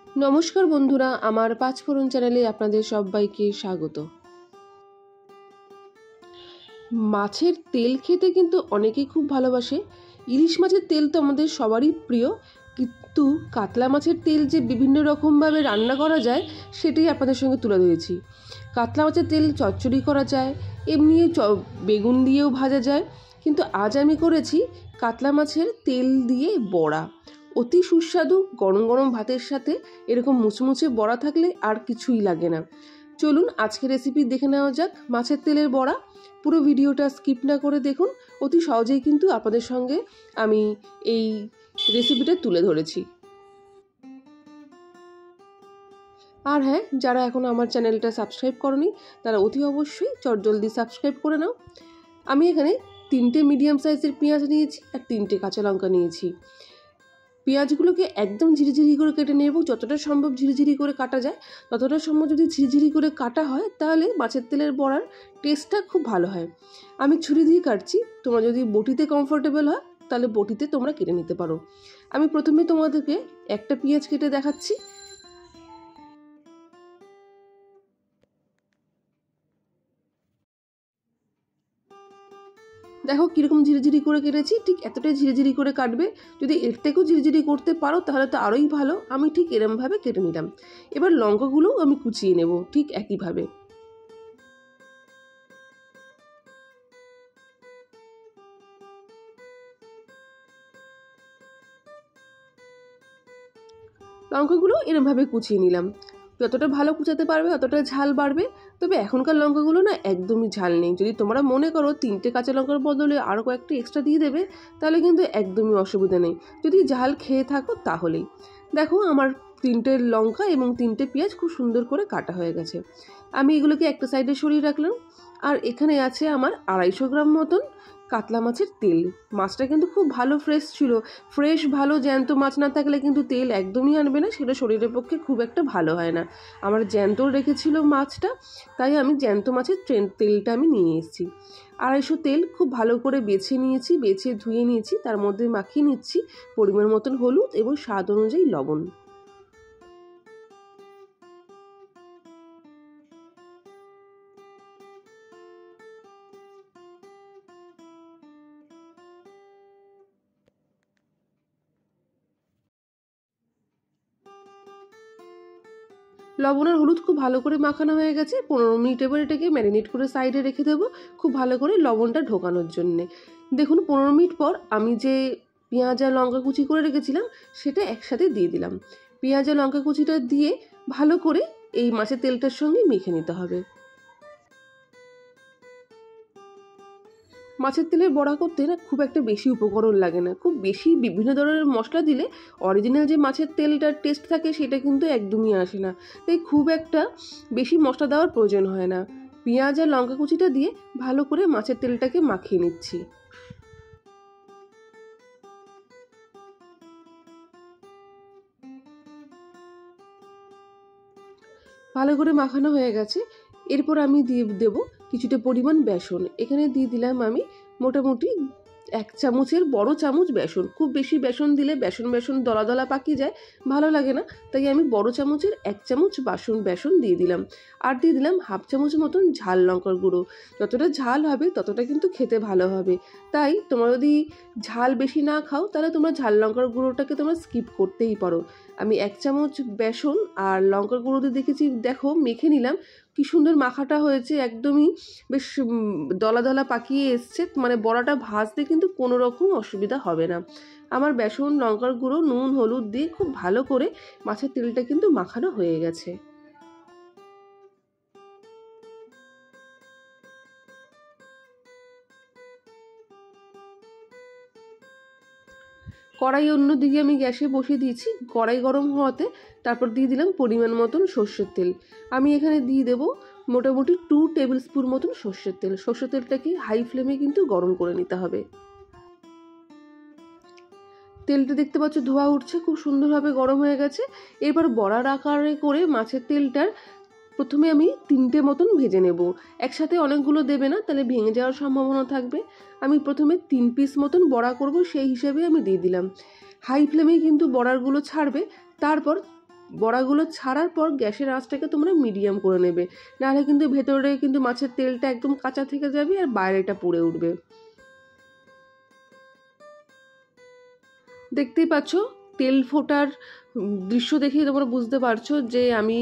নমস্কার বন্ধুরা, আমার পাঁচফোড়ন চ্যানেলে আপনাদের সবাইকে স্বাগত। মাছের তেল খেতে কিন্তু অনেকেই খুব ভালোবাসে। ইলিশ মাছের তেল তো আমাদের সবারই প্রিয়, কিন্তু কাতলা মাছের তেল যে বিভিন্ন রকমভাবে রান্না করা যায় সেটাই আপনাদের সঙ্গে তুলে ধরেছি। কাতলা মাছের তেল চচ্চড়ি করা যায়, এমনি বেগুন দিয়েও ভাজা যায়, কিন্তু আজ আমি করেছি কাতলা মাছের তেল দিয়ে বড়া। অতি সুস্বাদু। গরম গরম ভাতের সাথে এরকম মুচমুচে বড়া থাকলে আর কিছুই লাগে না। চলুন আজকের রেসিপি দেখে নেওয়া যাক, মাছের তেলের বড়া। পুরো ভিডিওটা স্কিপ না করে দেখুন, অতি সহজেই কিন্তু আপনাদের সঙ্গে আমি এই রেসিপিটা তুলে ধরেছি। আর হ্যাঁ, যারা এখনও আমার চ্যানেলটা সাবস্ক্রাইব করনি তারা অতি অবশ্যই চটজলদি সাবস্ক্রাইব করে নাও। আমি এখানে 3টে মিডিয়াম সাইজের পেঁয়াজ নিয়েছি আর 3টে কাঁচা লঙ্কা নিয়েছি। পেঁয়াজগুলোকে একদম ঝিরিঝিরি করে কেটে নেব, যতটা সম্ভব ঝিরিঝিরি করে কাটা যায় ততটা সম্ভব যদি ঝিরিঝিরি করে কাটা হয় তাহলে মাছের তেলের বড়ার টেস্টটা খুব ভালো হয়। আমি ছুরি দিয়ে কাটছি, তোমরা যদি বটিতে কমফোর্টেবল হয় তাহলে বটিতে তোমরা কেটে নিতে পারো। আমি প্রথমে তোমাদেরকে একটা পেঁয়াজ কেটে দেখাচ্ছি। দেখো কীরকম ঝিরিঝিরি করে কেটেছি, ঠিক এতটাই ঝিরিঝিরি করে কাটবে। যদি এর থেকেও ঝিরিঝিরি করতে পারো তাহলে তো আরোই ভালো। আমি ঠিক এরমভাবে কেটে নিলাম। এবার লঙ্কাগুলোও আমি কুচিয়ে নেব ঠিক একইভাবে। লঙ্কাগুলো এরমভাবে কুচিয়ে নিলাম। যতটা ভালো কুচাতে পারবে ততটা ঝাল বাড়বে। তবে এখনকার লঙ্কাগুলো না একদমই ঝাল নেই। যদি তোমরা মনে করো 3টে কাঁচা লঙ্কার বদলে আরও কয়েকটা এক্সট্রা দিয়ে দেবে তাহলে কিন্তু একদমই অসুবিধা নেই, যদি ঝাল খেয়ে থাকো তাহলেই। দেখো আমার 3টে লঙ্কা এবং 3টে পেঁয়াজ খুব সুন্দর করে কাটা হয়ে গেছে। আমি এগুলোকে একটা সাইডে সরিয়ে রাখলাম। আর এখানে আছে আমার 250 গ্রাম মতন কাতলা মাছের তেল। মাছটা কিন্তু খুব ভালো ফ্রেশ ছিল। ফ্রেশ ভালো জ্যান্ত মাছ না থাকলে কিন্তু তেল একদমই আনবে না, সেটা শরীরের পক্ষে খুব একটা ভালো হয় না। আমার জ্যান্ত রেখেছিল মাছটা, তাই আমি জ্যান্ত মাছের তেলটা আমি নিয়ে এসেছি। 250 তেল খুব ভালো করে বেছে নিয়েছি, বেছে ধুয়ে নিয়েছি। তার মধ্যে মাখিয়ে নিচ্ছি পরিমাণ মতন হলুদ এবং স্বাদ অনুযায়ী লবণ। লবণ আর হলুদ খুব ভালো করে মাখানো হয়ে গেছে। 15 মিনিট এবার এটাকে ম্যারিনেট করে সাইডে রেখে দেবো খুব ভালো করে লবণটা ঢোকানোর জন্যে। দেখুন 15 মিনিট পর আমি যে পেঁয়াজ আর লঙ্কা কুচি করে রেখেছিলাম সেটা একসাথে দিয়ে দিলাম। পেঁয়াজ আর লঙ্কা কুচিটা দিয়ে ভালো করে এই মাছের তেলটার সঙ্গে মেখে নিতে হবে। মাছের তেলের বড়া করতে না খুব একটা বেশি উপকরণ লাগে না, খুব বেশি বিভিন্ন ধরনের মশলা দিলে অরিজিনাল যে মাছের তেলটার টেস্ট থাকে সেটা কিন্তু একদমই আসে না। তাই খুব একটা বেশি মশলা দেওয়ার প্রয়োজন হয় না। পেঁয়াজ আর লঙ্কা কুচিটা দিয়ে ভালো করে মাছের তেলটাকে মাখিয়ে নিচ্ছি। ভালো করে মাখানো হয়ে গেছে। এরপর আমি দিয়ে দেব কিছুটা পরিমাণ বেসন। এখানে দিয়ে দিলাম আমি মোটামুটি 1 চামচের বড় চামচ বেসন। খুব বেশি বেসন দিলে বেসন দলা দলা পাকিয়ে যায়, ভালো লাগে না। তাই আমি বড় চামচের 1 চামচ বেসন দিয়ে দিলাম। আর দিয়ে দিলাম 1/2 চামচ মতন ঝাল লঙ্কার গুঁড়ো। যতটা ঝাল হবে ততটা কিন্তু খেতে ভালো হবে। তাই তোমরা যদি ঝাল বেশি না খাও তাহলে তোমরা ঝাল লঙ্কার গুঁড়োটাকে তোমরা স্কিপ করতেই পারো। আমি 1 চামচ বেসন আর লঙ্কার গুঁড়ো দিয়ে দেখেছি, দেখো মেখে নিলাম কি সুন্দর মাখাটা হয়েছে, একদমই বেশ দলা দলা পাকিয়ে এসছে। মানে বড়াটা ভাজতে কিন্তু কোনো রকম অসুবিধা হবে না। আমার বেসন লঙ্কার গুঁড়ো নুন হলুদ দিয়ে খুব ভালো করে মাছের তেলটা কিন্তু মাখানো হয়ে গেছে। কড়াই অন্যদিকে আমি গ্যাসে বসিয়ে দিয়েছি। কড়াই গরম হওয়াতে তারপর দিয়ে দিলাম পরিমাণ মতন সর্ষের তেল। আমি এখানে দিয়ে দেবো মোটামুটি 2 টেবিল স্পুন মতন সর্ষের তেল। সর্ষের তেলটাকে হাই ফ্লেমে কিন্তু গরম করে নিতে হবে। তেলটা দেখতে পাচ্ছ ধোয়া উঠছে, খুব সুন্দরভাবে গরম হয়ে গেছে। এরপর বড়ার আকারে করে মাছের তেলটার প্রথমে আমি 3টে মতন ভেজে নেব। একসাথে অনেকগুলো দেবে না, তাহলে ভেঙে যাওয়ার সম্ভাবনা থাকবে। আমি প্রথমে 3 পিস মতন বড়া করব, সেই হিসাবে আমি দিয়ে দিলাম। হাই ফ্লেমেই কিন্তু বড়াগুলো ছাড়বে। তারপর বড়াগুলো ছাড়ার পর গ্যাসের আঁচটাকে তোমরা মিডিয়াম করে নেবে, নাহলে কিন্তু ভেতরে কিন্তু মাছের তেলটা একদম কাঁচা থেকে যাবে আর বাইরেটা পুড়ে উঠবে। দেখতেই পাচ্ছ তেল ফোটার দৃশ্য দেখেই তোমরা বুঝতে পারছো যে আমি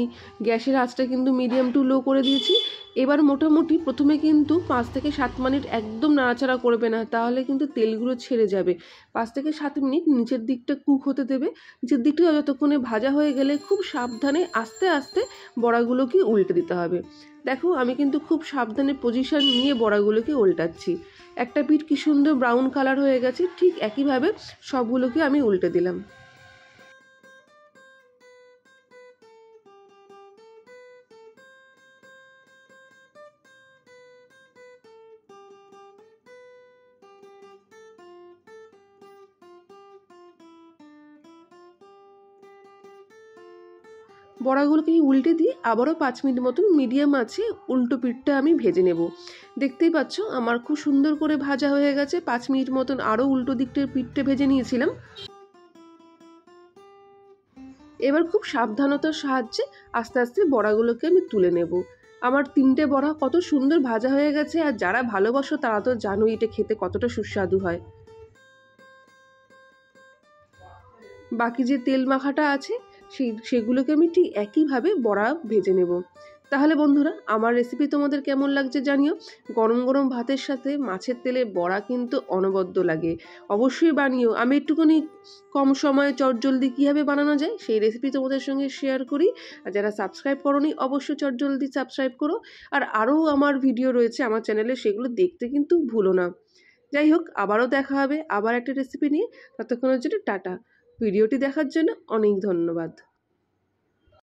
গ্যাসের আঁচটা কিন্তু মিডিয়াম টু লো করে দিয়েছি। এবার মোটামুটি প্রথমে কিন্তু 5 থেকে 7 মিনিট একদম নাড়াচাড়া করবে না, তাহলে কিন্তু তেলগুলো ছেড়ে যাবে। 5 থেকে 7 মিনিট নিচের দিকটা কুক হতে দেবে। নিচের দিকটা যতক্ষণে ভাজা হয়ে গেলে খুব সাবধানে আস্তে আস্তে বড়াগুলোকে উল্টে দিতে হবে। দেখো আমি কিন্তু খুব সাবধানে পজিশন নিয়ে বড়াগুলোকে উল্টাচ্ছি। একটা পিঠ কি সুন্দর ব্রাউন কালার হয়ে গেছে, ঠিক একইভাবে সবগুলোকে আমি উল্টে দিলাম। বড়াগুলোকে উল্টে দিয়ে আবারও 5 মিনিট মতন মিডিয়াম আছে উল্টো পিঠটা আমি ভেজে নেব। দেখতেই পাচ্ছ আমার খুব সুন্দর করে ভাজা হয়ে গেছে। 5 মিনিট মতন আরও উল্টো দিকটার পিঠটা ভেজে নিয়েছিলাম। এবার খুব সাবধানতার সাহায্যে আস্তে আস্তে বড়াগুলোকে আমি তুলে নেব। আমার 3টে বড়া কত সুন্দর ভাজা হয়ে গেছে, আর যারা ভালোবাসো তারা তো জানোই এটা খেতে কতটা সুস্বাদু হয়। বাকি যে তেল মাখাটা আছে সেগুলোকে আমি ঠিক একইভাবে বড়া ভেজে নেব। তাহলে বন্ধুরা আমার রেসিপি তোমাদের কেমন লাগছে জানিও। গরম গরম ভাতের সাথে মাছের তেলে বড়া কিন্তু অনবদ্য লাগে, অবশ্যই বানিও। আমি একটুখানি কম সময়ে চটজলদি কীভাবে বানানো যায় সেই রেসিপি তোমাদের সঙ্গে শেয়ার করি। আর যারা সাবস্ক্রাইব করোনি অবশ্যই চটজলদি সাবস্ক্রাইব করো। আর আরও আমার ভিডিও রয়েছে আমার চ্যানেলে, সেগুলো দেখতে কিন্তু ভুলো না। যাই হোক, আবারও দেখা হবে আবার একটা রেসিপি নিয়ে। ততক্ষণের জন্য টাটা। ভিডিওটি দেখার জন্য অনেক ধন্যবাদ।